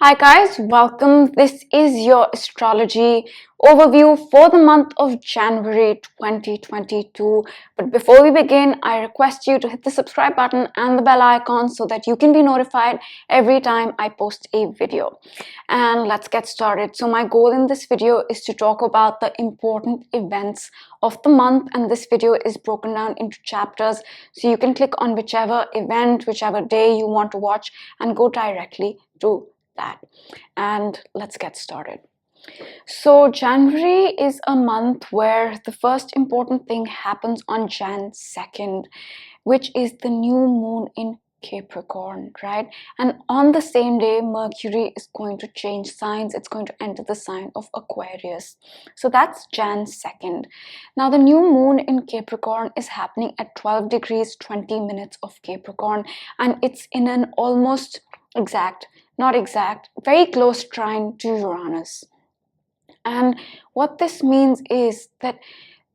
Hi guys, welcome. This is your astrology overview for the month of January 2022. But before we begin, I request you to hit the subscribe button and the bell icon so that you can be notified every time I post a video. And let's get started. So my goal in this video is to talk about the important events of the month, and this video is broken down into chapters, so you can click on whichever event, whichever day you want to watch and go directly to that. And let's get started. So January is a month where the first important thing happens on Jan 2nd, which is the new moon in Capricorn, right? And on the same day, Mercury is going to change signs. It's going to enter the sign of Aquarius. So that's Jan 2nd. Now, the new moon in Capricorn is happening at 12 degrees 20 minutes of Capricorn, and it's in an almost very close trine to Uranus. And what this means is that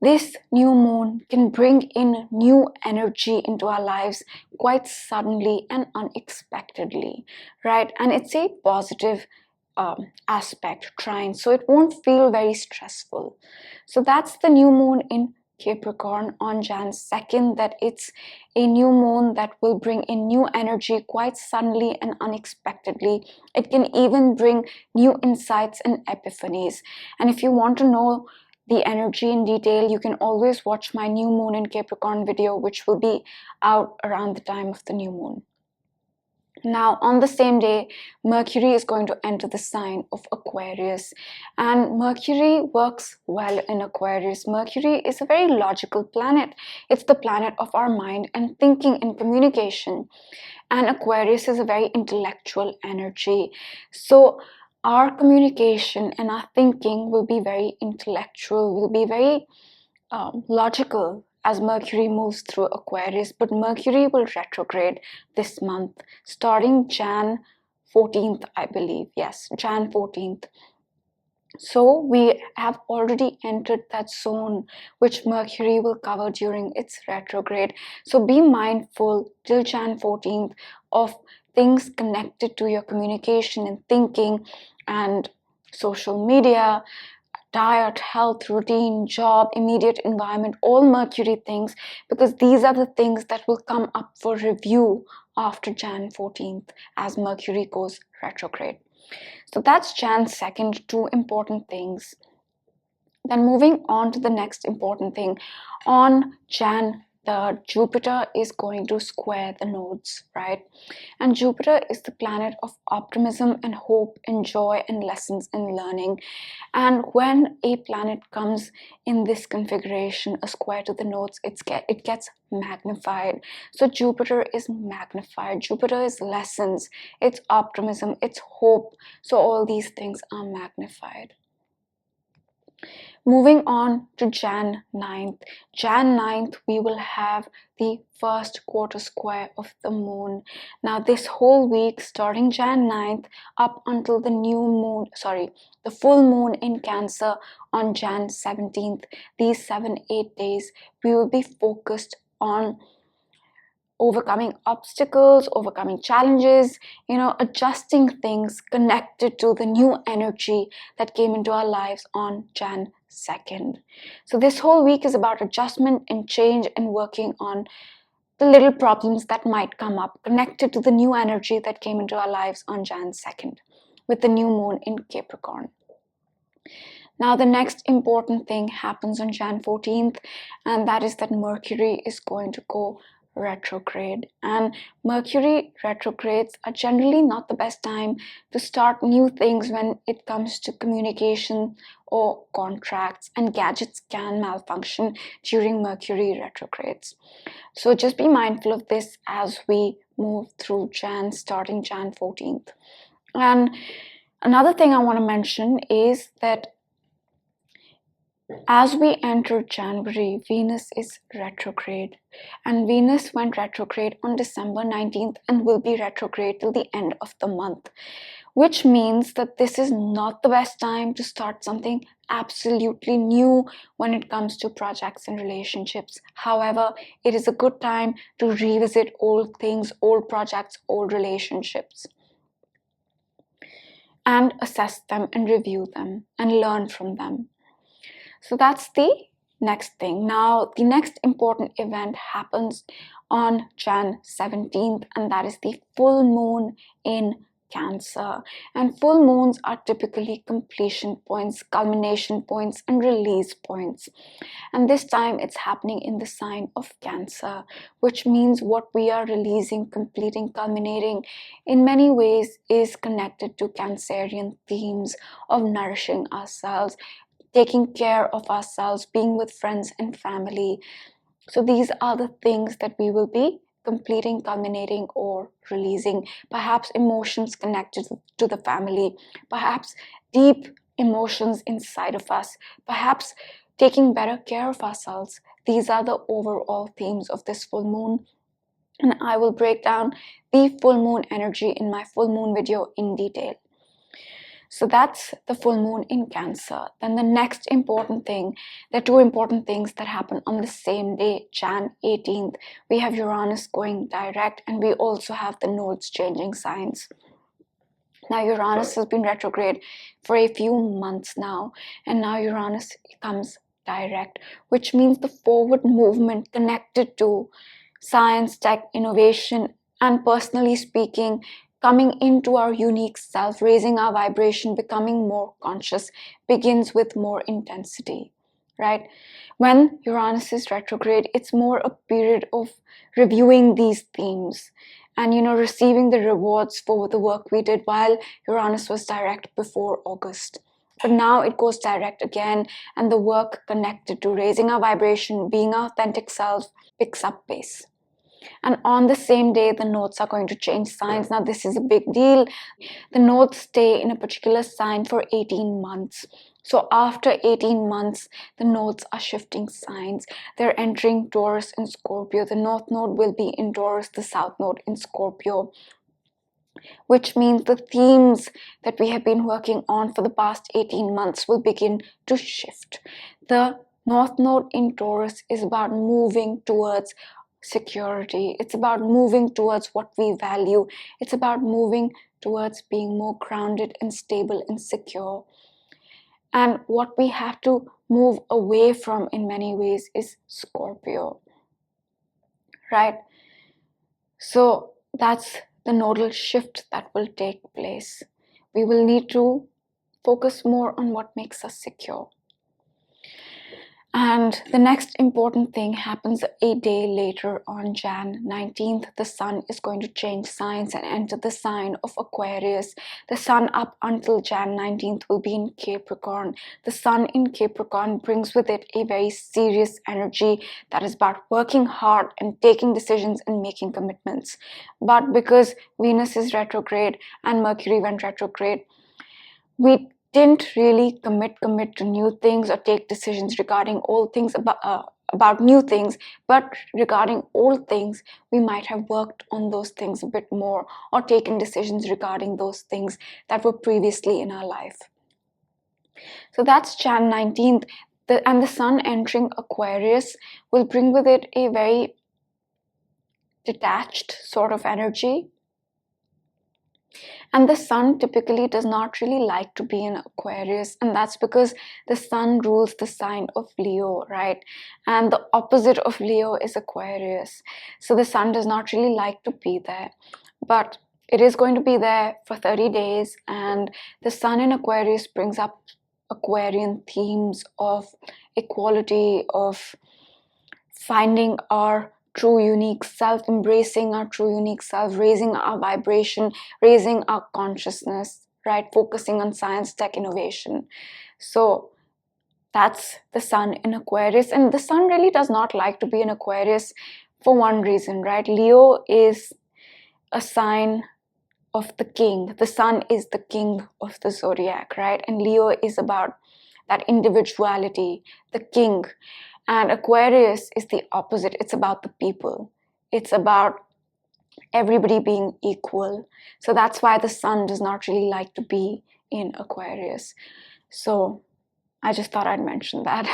this new moon can bring in new energy into our lives quite suddenly and unexpectedly, right? And it's a positive aspect trine, so it won't feel very stressful. So that's the new moon in Capricorn on Jan 2nd, that it's a new moon that will bring in new energy quite suddenly and unexpectedly. It can even bring new insights and epiphanies. And if you want to know the energy in detail, you can always watch my new moon in Capricorn video, which will be out around the time of the new moon. Now, on the same day, Mercury is going to enter the sign of Aquarius, and Mercury works well in Aquarius. Mercury is a very logical planet. It's the planet of our mind and thinking and communication. And Aquarius is a very intellectual energy. So our communication and our thinking will be very intellectual, will be very logical as Mercury moves through Aquarius. But Mercury will retrograde this month, starting Jan 14th, I believe. Yes, Jan 14th. So we have already entered that zone which Mercury will cover during its retrograde. So be mindful till Jan 14th of things connected to your communication and thinking and social media, diet, health, routine, job, immediate environment, all Mercury things, because these are the things that will come up for review after Jan 14th as Mercury goes retrograde. So that's Jan 2nd, two important things. Then moving on to the next important thing, on Jan 3rd, Jupiter is going to square the nodes, right? And Jupiter is the planet of optimism and hope and joy and lessons and learning. And when a planet comes in this configuration, a square to the nodes, it gets magnified. So Jupiter is magnified. Jupiter is lessons, it's optimism, it's hope. So all these things are magnified. Moving on to Jan 9th. Jan 9th, we will have the first quarter square of the moon. Now, this whole week, starting Jan 9th up until the the full moon in Cancer on Jan 17th, these 7-8 days, we will be focused on overcoming obstacles, overcoming challenges, adjusting things connected to the new energy that came into our lives on Jan 2nd. So this whole week is about adjustment and change and working on the little problems that might come up connected to the new energy that came into our lives on Jan 2nd with the new moon in Capricorn. Now, the next important thing happens on Jan 14th, and that is that Mercury is going to go retrograde. And Mercury retrogrades are generally not the best time to start new things when it comes to communication or contracts, and gadgets can malfunction during Mercury retrogrades. So just be mindful of this as we move through starting Jan 14th. And another thing I want to mention is that as we enter January, Venus is retrograde, and Venus went retrograde on December 19th and will be retrograde till the end of the month, which means that this is not the best time to start something absolutely new when it comes to projects and relationships. However, it is a good time to revisit old things, old projects, old relationships. and assess them and review them and learn from them. So that's the next thing. Now, the next important event happens on Jan 17th, and that is the full moon in Cancer. And full moons are typically completion points, culmination points, and release points. And this time it's happening in the sign of Cancer, which means what we are releasing, completing, culminating in many ways is connected to Cancerian themes of nourishing ourselves, taking care of ourselves, being with friends and family. So these are the things that we will be completing, culminating, or releasing. Perhaps emotions connected to the family, perhaps deep emotions inside of us, perhaps taking better care of ourselves. These are the overall themes of this full moon. And I will break down the full moon energy in my full moon video in detail. So that's the full moon in Cancer. Then the next important thing, there are two important things that happen on the same day, Jan 18th. We have Uranus going direct, and we also have the nodes changing signs. Now Uranus has been retrograde for a few months now, and now Uranus comes direct, which means the forward movement connected to science, tech, innovation, and personally speaking, coming into our unique self, raising our vibration, becoming more conscious, begins with more intensity, right? When Uranus is retrograde, it's more a period of reviewing these themes and, receiving the rewards for the work we did while Uranus was direct before August. But now it goes direct again, and the work connected to raising our vibration, being our authentic self, picks up pace. And on the same day, the nodes are going to change signs. Now, this is a big deal. The nodes stay in a particular sign for 18 months. So after 18 months, the nodes are shifting signs. They're entering Taurus and Scorpio. The North Node will be in Taurus, the South Node in Scorpio, which means the themes that we have been working on for the past 18 months will begin to shift. The North Node in Taurus is about moving towards security. It's about moving towards what we value. It's about moving towards being more grounded and stable and secure. And what we have to move away from in many ways is Scorpio, right? So that's the nodal shift that will take place. We will need to focus more on what makes us secure. And the next important thing happens a day later on Jan 19th. The sun is going to change signs and enter the sign of Aquarius. The sun up until Jan 19th will be in Capricorn. The sun in Capricorn brings with it a very serious energy that is about working hard and taking decisions and making commitments. But because Venus is retrograde and Mercury went retrograde, we didn't really commit to new things or take decisions regarding old things about new things, but regarding old things, we might have worked on those things a bit more or taken decisions regarding those things that were previously in our life. So that's Jan 19th, and the sun entering Aquarius will bring with it a very detached sort of energy. And the sun typically does not really like to be in Aquarius, and that's because the sun rules the sign of Leo, right? And the opposite of Leo is Aquarius. So the sun does not really like to be there, but it is going to be there for 30 days, and the sun in Aquarius brings up Aquarian themes of equality, of finding our true unique self, embracing our true unique self, raising our vibration, raising our consciousness, right? Focusing on science, tech, innovation. So that's the sun in Aquarius. And the sun really does not like to be in Aquarius for one reason, right? Leo is a sign of the king. The sun is the king of the zodiac, right? And Leo is about that individuality, the king. And Aquarius is the opposite. It's about the people. It's about everybody being equal. So that's why the sun does not really like to be in Aquarius. So I just thought I'd mention that.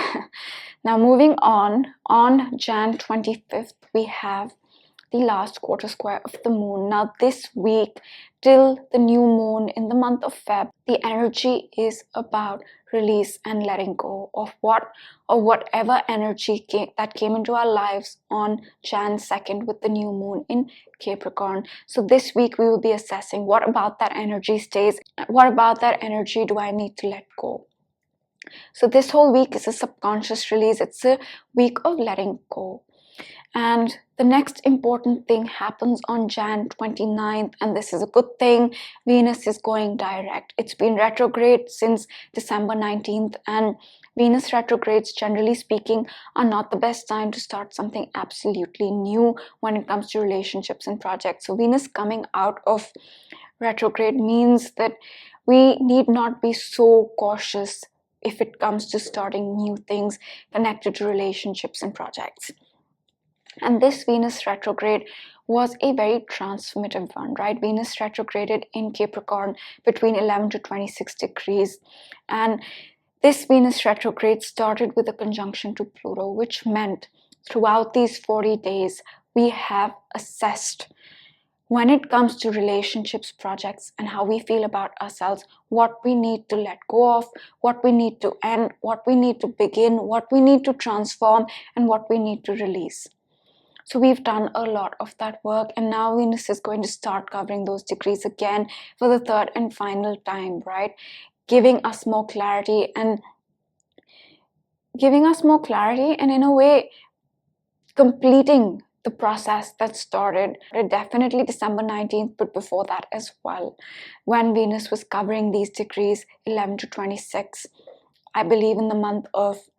Now moving on Jan 25th, we have the last quarter square of the moon. Now this week till the new moon in the month of Feb, the energy is about release and letting go of whatever energy that came into our lives on Jan 2nd with the new moon in Capricorn. So this week we will be assessing what about that energy stays, what about that energy do I need to let go. So this whole week is a subconscious release. It's a week of letting go. And the next important thing happens on Jan 29th, and this is a good thing. Venus is going direct. It's been retrograde since December 19th, and Venus retrogrades, generally speaking, are not the best time to start something absolutely new when it comes to relationships and projects. So Venus coming out of retrograde means that we need not be so cautious if it comes to starting new things connected to relationships and projects. And this Venus retrograde was a very transformative one, right? Venus retrograded in Capricorn between 11 to 26 degrees. And this Venus retrograde started with a conjunction to Pluto, which meant throughout these 40 days, we have assessed when it comes to relationships, projects, and how we feel about ourselves, what we need to let go of, what we need to end, what we need to begin, what we need to transform, and what we need to release. So we've done a lot of that work, and now Venus is going to start covering those degrees again for the third and final time, right? Giving us more clarity and in a way completing the process that started definitely December 19th, but before that as well, when Venus was covering these degrees 11 to 26. I believe in the month of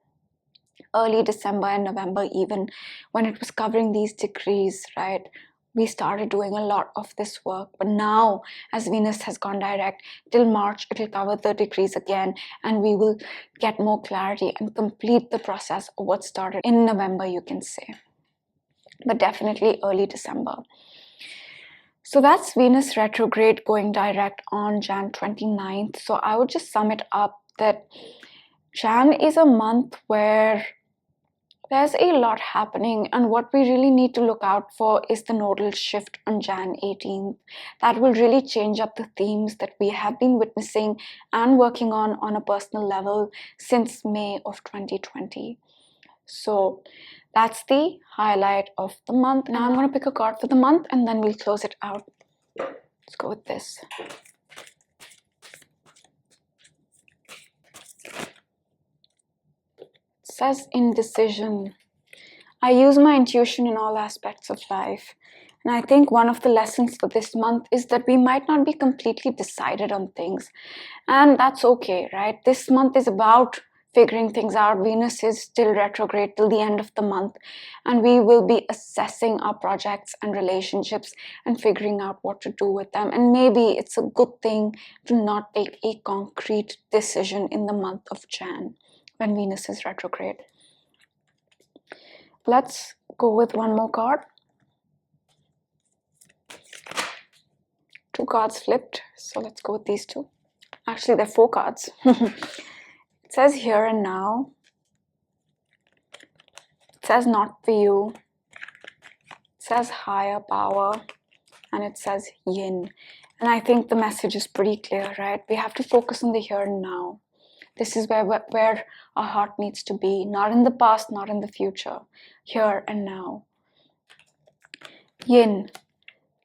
early December and November, even when it was covering these degrees, right? We started doing a lot of this work. But now, as Venus has gone direct, till March, it will cover the degrees again, and we will get more clarity and complete the process of what started in November, you can say. But definitely early December. So that's Venus retrograde going direct on Jan 29th. So I would just sum it up that Jan is a month where there's a lot happening, and what we really need to look out for is the nodal shift on Jan 18th. That will really change up the themes that we have been witnessing and working on a personal level since May of 2020. So that's the highlight of the month. Now I'm going to pick a card for the month and then we'll close it out. Let's go with this. It says indecision. I use my intuition in all aspects of life. And I think one of the lessons for this month is that we might not be completely decided on things. And that's okay, right? This month is about figuring things out. Venus is still retrograde till the end of the month, and we will be assessing our projects and relationships and figuring out what to do with them. And maybe it's a good thing to not take a concrete decision in the month of Jan when Venus is retrograde. Let's go with one more card. Two cards flipped, so let's go with these two. Actually, there are four cards. It says here and now. It says not for you. It says higher power. And it says yin. And I think the message is pretty clear, right? We have to focus on the here and now. This is where our heart needs to be. Not in the past, not in the future. Here and now. Yin.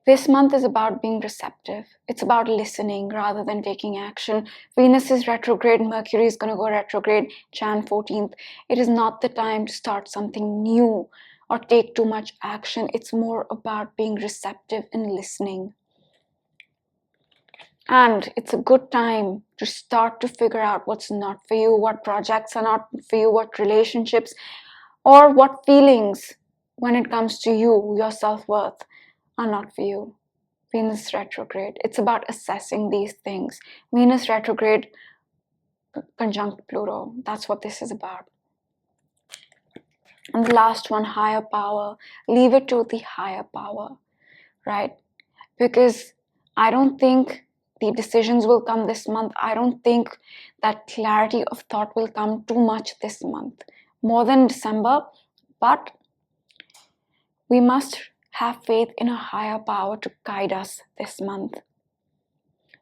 This month is about being receptive. It's about listening rather than taking action. Venus is retrograde. Mercury is going to go retrograde Jan 14th. It is not the time to start something new or take too much action. It's more about being receptive and listening. And it's a good time to start to figure out what's not for you, what projects are not for you, what relationships, or what feelings when it comes to you, your self-worth, are not for you. Venus retrograde. It's about assessing these things. Venus retrograde conjunct Pluto. That's what this is about. And the last one, higher power. Leave it to the higher power, right? Because I don't think the decisions will come this month. I don't think that clarity of thought will come too much this month. More than December, but we must have faith in a higher power to guide us this month.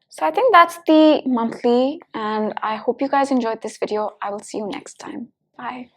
So I think that's the monthly, and I hope you guys enjoyed this video. I will see you next time. Bye.